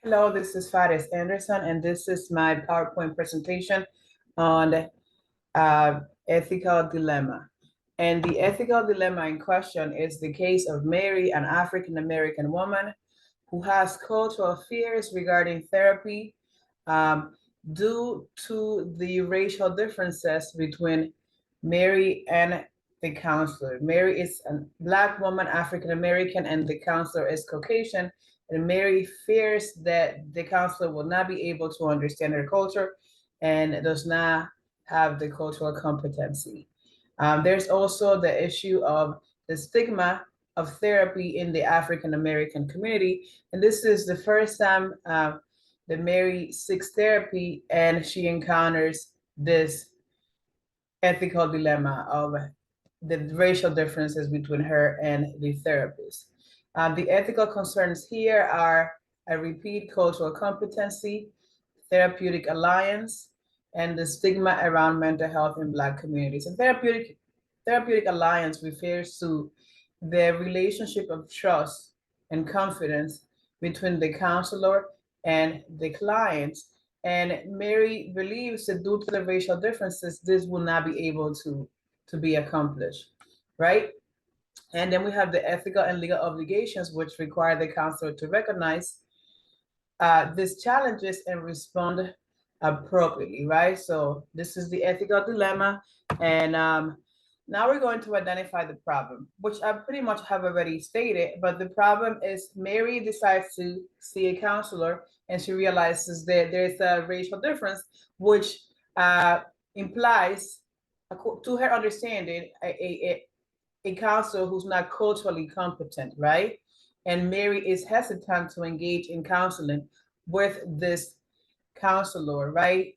Hello, this is Faris Anderson, and this is my PowerPoint presentation on ethical dilemma. And the ethical dilemma in question is the case of Mary, an African American woman who has cultural fears regarding therapy um, due to the racial differences between Mary and the counselor. Mary is a Black woman, African American, and the counselor is Caucasian. And Mary fears that the counselor will not be able to understand her culture and does not have the cultural competency. There's also the issue of the stigma of therapy in the African American community. And this is the first time that Mary seeks therapy and she encounters this ethical dilemma of the racial differences between her and the therapist. The ethical concerns here are a repeat cultural competency, therapeutic alliance, and the stigma around mental health in Black communities. And therapeutic alliance refers to the relationship of trust and confidence between the counselor and the client. And Mary believes that due to the racial differences, this will not be able to be accomplished, right? And then we have the ethical and legal obligations, which require the counselor to recognize these challenges and respond appropriately, right? So this is the ethical dilemma. And now we're going to identify the problem, which I pretty much have already stated, but the problem is Mary decides to see a counselor and she realizes that there's a racial difference, which implies, to her understanding, a counselor who's not culturally competent, right? And Mary is hesitant to engage in counseling with this counselor, right?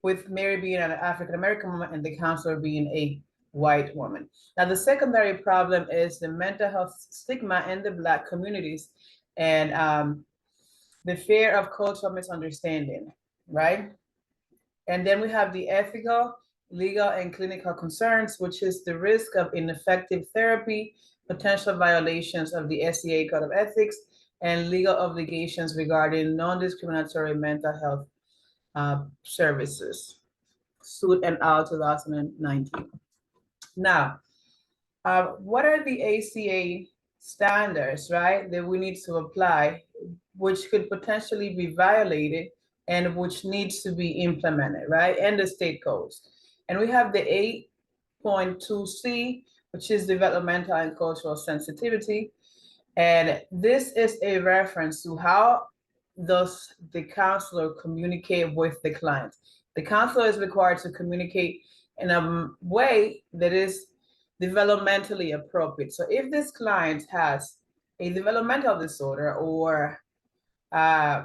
With Mary being an African American woman and the counselor being a white woman. Now, the secondary problem is the mental health stigma in the Black communities and the fear of cultural misunderstanding, right? And then we have the ethical, legal, and clinical concerns, which is the risk of ineffective therapy, potential violations of the SCA Code of Ethics, and legal obligations regarding non-discriminatory mental health services. Suit and al. 2019. Now, what are the ACA standards, right, that we need to apply, which could potentially be violated and which needs to be implemented, right, and the state codes. And we have the 8.2C, which is developmental and cultural sensitivity. And this is a reference to how does the counselor communicate with the client. The counselor is required to communicate in a way that is developmentally appropriate. So if this client has a developmental disorder or uh,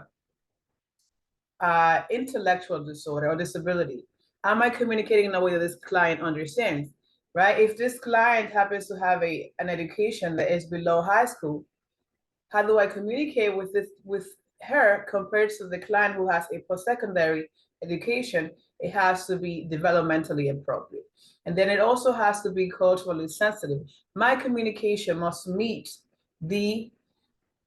intellectual disorder or disability, am I communicating in a way that this client understands, right? If this client happens to have an education that is below high school, how do I communicate with her compared to the client who has a post-secondary education? It has to be developmentally appropriate. And then it also has to be culturally sensitive. My communication must meet the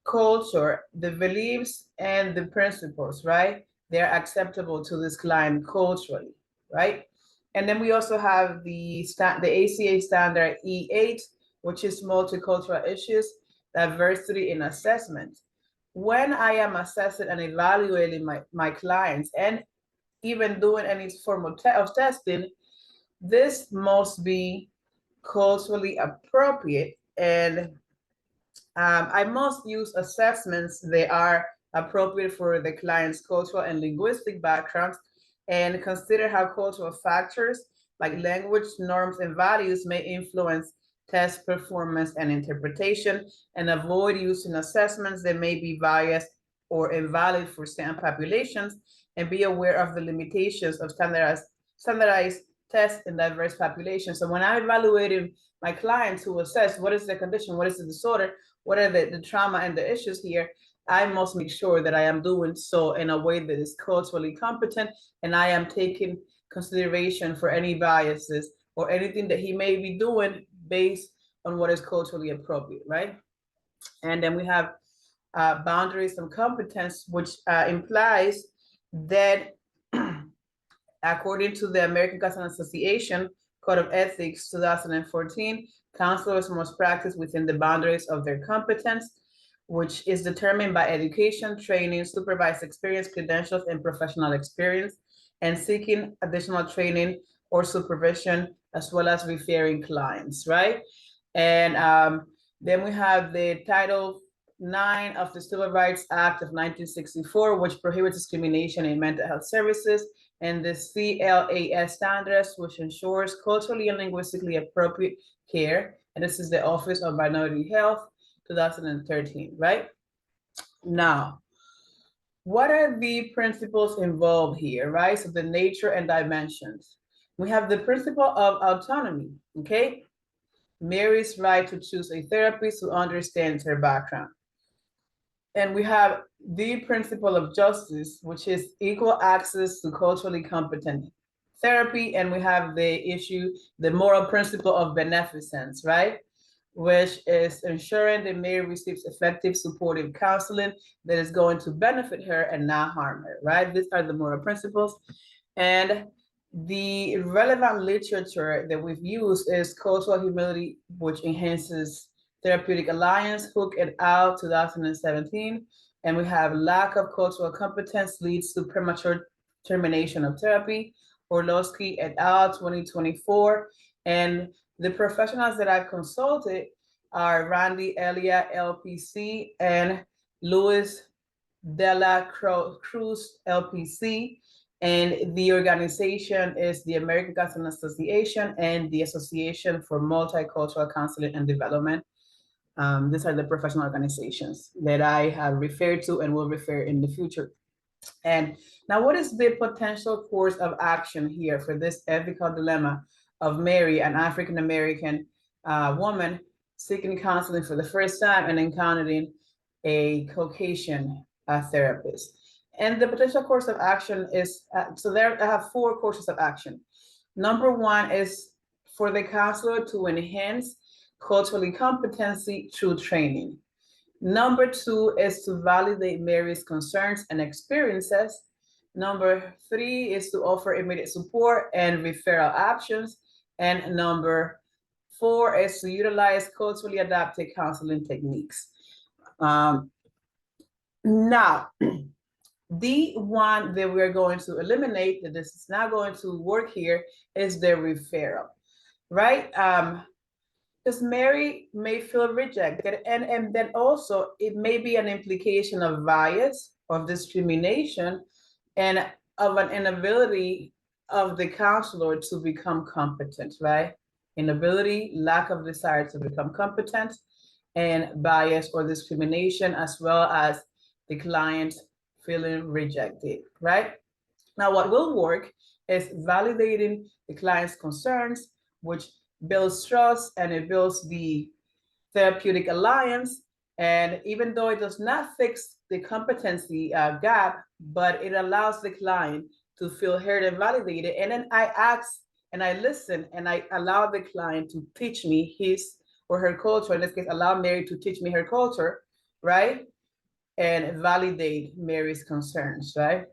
culture, the beliefs, and the principles, right? They're acceptable to this client culturally, right? And then we also have the ACA standard E8, which is multicultural issues, diversity in assessment. When I am assessing and evaluating my clients and even doing any form of testing, this must be culturally appropriate and I must use assessments that are appropriate for the client's cultural and linguistic backgrounds and consider how cultural factors like language, norms, and values may influence test performance and interpretation, and avoid using assessments that may be biased or invalid for certain populations, and be aware of the limitations of standardized tests in diverse populations. So when I'm evaluating my clients to assess what is the condition, what is the disorder, what are the trauma and the issues here, I must make sure that I am doing so in a way that is culturally competent and I am taking consideration for any biases or anything that he may be doing based on what is culturally appropriate, right? And then we have boundaries of competence, which implies that according to the American Counseling Association Code of Ethics 2014, counselors must practice within the boundaries of their competence, which is determined by education, training, supervised experience, credentials, and professional experience, and seeking additional training or supervision, as well as referring clients, right? And then we have the Title 9 of the Civil Rights Act of 1964, which prohibits discrimination in mental health services, and the CLAS standards, which ensures culturally and linguistically appropriate care. And this is the Office of Minority Health, 2013, right? Now, what are the principles involved here, right? So the nature and dimensions. We have the principle of autonomy, okay? Mary's right to choose a therapist who understands her background. And we have the principle of justice, which is equal access to culturally competent therapy. And we have the moral principle of beneficence, right? Which is ensuring that Mary receives effective supportive counseling that is going to benefit her and not harm her, right? These are the moral principles. And the relevant literature that we've used is Cultural Humility, which enhances therapeutic alliance, Hook et al. 2017. And we have lack of cultural competence leads to premature termination of therapy, Orlowski et al. 2024. And the professionals that I've consulted are Randy Elia, LPC, and Luis Dela Cruz, LPC. And the organization is the American Counseling Association and the Association for Multicultural Counseling and Development. These are the professional organizations that I have referred to and will refer in the future. And now, what is the potential course of action here for this ethical dilemma of Mary, an African-American woman seeking counseling for the first time and encountering a Caucasian therapist? And the potential course of action is, so there I have 4 courses of action. Number 1 is for the counselor to enhance culturally competency through training. Number 2 is to validate Mary's concerns and experiences. Number 3 is to offer immediate support and referral options. And number 4 is to utilize culturally adapted counseling techniques. Now, the one that we're going to eliminate, that this is not going to work here, is the referral, right? Because Mary may feel rejected, and then also it may be an implication of bias, of discrimination, and of an inability of the counselor to become competent, right? Inability, lack of desire to become competent, and bias or discrimination, as well as the client feeling rejected, right? Now, what will work is validating the client's concerns, which builds trust and it builds the therapeutic alliance. And even though it does not fix the competency gap, but it allows the client to feel heard and validated. And then I ask and I listen and I allow the client to teach me his or her culture. In this case, allow Mary to teach me her culture, right? And validate Mary's concerns, right?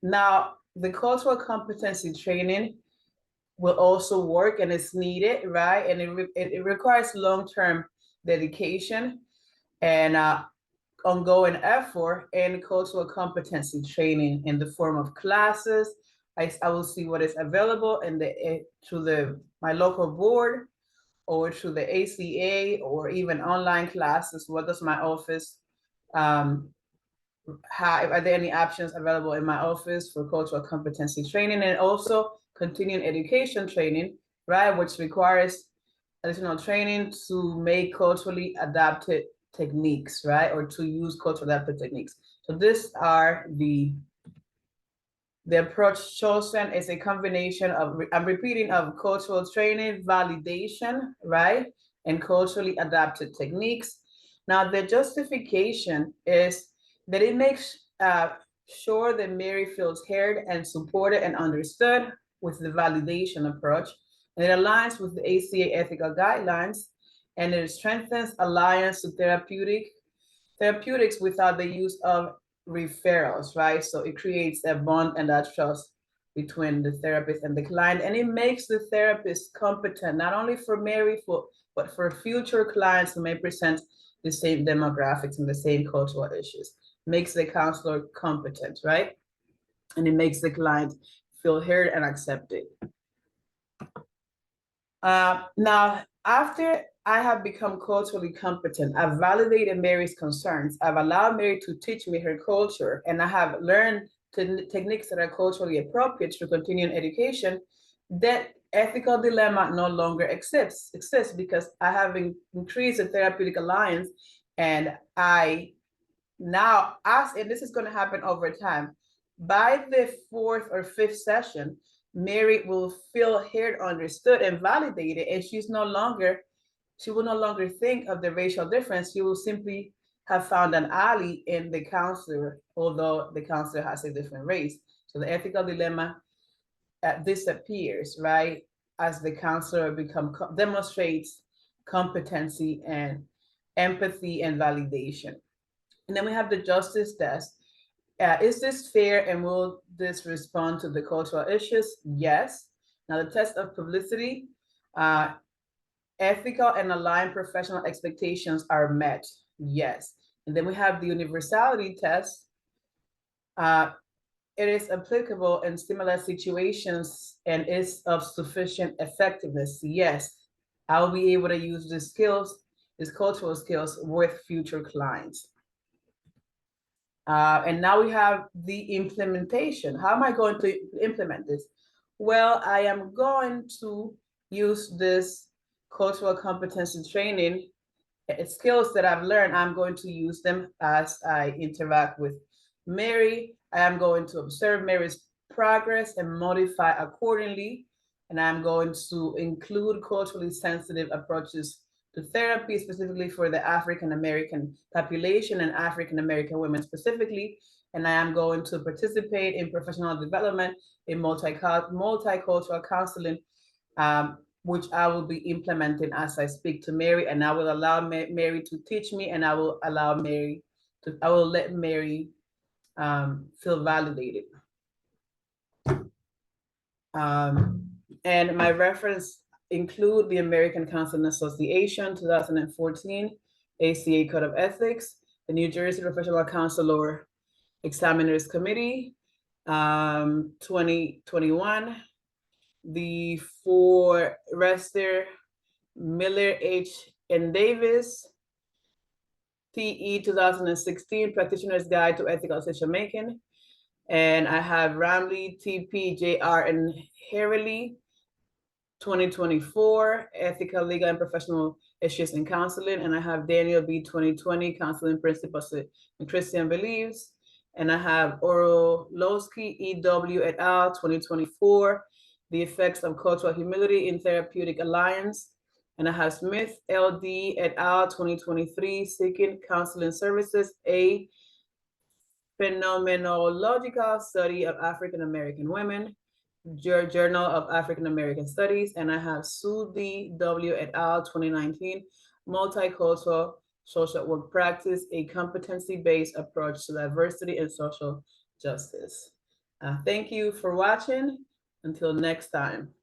Now, the cultural competency training will also work and it's needed, right? And it requires long-term dedication and ongoing effort and cultural competency training in the form of classes. I will see what is available in through my local board or through the ACA or even online classes. What does my office are there any options available in my office for cultural competency training, and also continuing education training, right, which requires additional training to make culturally adapted techniques, right, or to use culturally adapted techniques. So these are the approach chosen is a combination of, I'm repeating, of cultural training, validation, right, and culturally adapted techniques. Now, the justification is that it makes sure that Mary feels heard and supported and understood with the validation approach. And it aligns with the ACA ethical guidelines, and it strengthens alliance to therapeutics without the use of referrals, right? So it creates a bond and that trust between the therapist and the client, and it makes the therapist competent, not only for Mary, but for future clients who may present the same demographics and the same cultural issues. Makes the counselor competent, right? And it makes the client feel heard and accepted. Now, after I have become culturally competent, I've validated Mary's concerns. I've allowed Mary to teach me her culture, and I have learned techniques that are culturally appropriate to continuing education. That ethical dilemma no longer exists because I have increased the therapeutic alliance, and I now ask, and this is going to happen over time. By the fourth or fifth session, Mary will feel heard, understood, and validated, and she will no longer think of the racial difference. She will simply have found an ally in the counselor, although the counselor has a different race. So the ethical dilemma disappears, right? As the counselor demonstrates competency and empathy and validation. And then we have the justice test. Is this fair and will this respond to the cultural issues? Yes. Now the test of publicity, ethical and aligned professional expectations are met. Yes. And then we have the universality test. It is applicable in similar situations and is of sufficient effectiveness. Yes. I will be able to use these skills, these cultural skills with future clients. And now we have the implementation. How am I going to implement this? Well, I am going to use this cultural competency training skills that I've learned. I'm going to use them as I interact with Mary. I am going to observe Mary's progress and modify accordingly. And I'm going to include culturally sensitive approaches to therapy, specifically for the African American population and African American women specifically. And I am going to participate in professional development in multicultural counseling, which I will be implementing as I speak to Mary, and I will allow Mary to teach me, and I will let Mary feel validated. And my reference include the American Counseling Association 2014, ACA Code of Ethics, the New Jersey Professional Counselor Examiners Committee, 2021, the Forrester, Miller, H. and Davis, TE 2016, Practitioner's Guide to Ethical Decision Making. And I have Ramley, TP, JR, and Harley, 2024, Ethical, Legal, and Professional Issues in Counseling. And I have Daniel B. 2020, Counseling Principles and Christian Beliefs. And I have Orlowski, EW et al., 2024, The Effects of Cultural Humility in Therapeutic Alliance. And I have Smith, LD et al., 2023, Seeking Counseling Services, a Phenomenological Study of African American Women, Journal of African American Studies. And I have Sue D. W. et al., 2019, Multicultural Social Work Practice, a competency-based approach to diversity and social justice. Thank you for watching. Until next time.